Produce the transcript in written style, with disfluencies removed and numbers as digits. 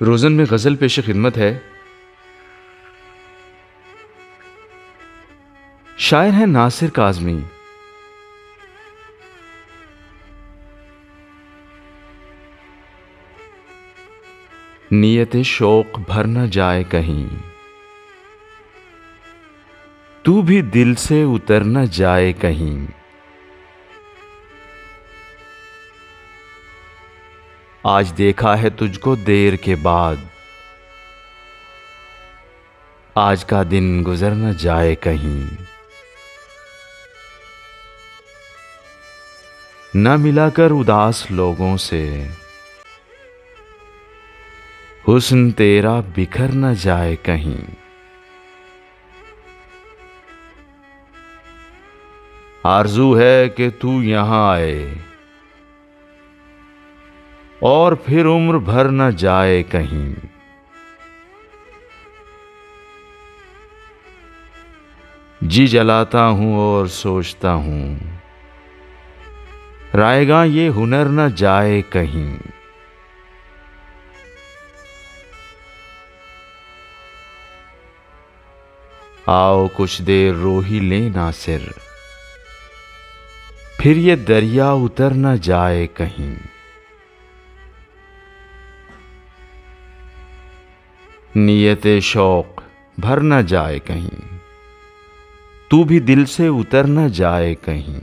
रोज़न में गज़ल पेश खिदमत है। शायर हैं नासिर काज़मी। नीयत शौक भर न जाए कहीं, तू भी दिल से उतर न जाए कहीं। आज देखा है तुझको देर के बाद, आज का दिन गुजर न जाए कहीं। न मिलाकर उदास लोगों से, हुस्न तेरा बिखर न जाए कहीं। आरज़ू है कि तू यहां आए और फिर उम्र भर न जाए कहीं। जी जलाता हूं और सोचता हूं, रायगा ये हुनर न जाए कहीं। आओ कुछ देर रो ही ले नासिर, फिर ये दरिया उतर न जाए कहीं। नीयत शौक भर न जाए कहीं, तू भी दिल से उतर न जाए कहीं।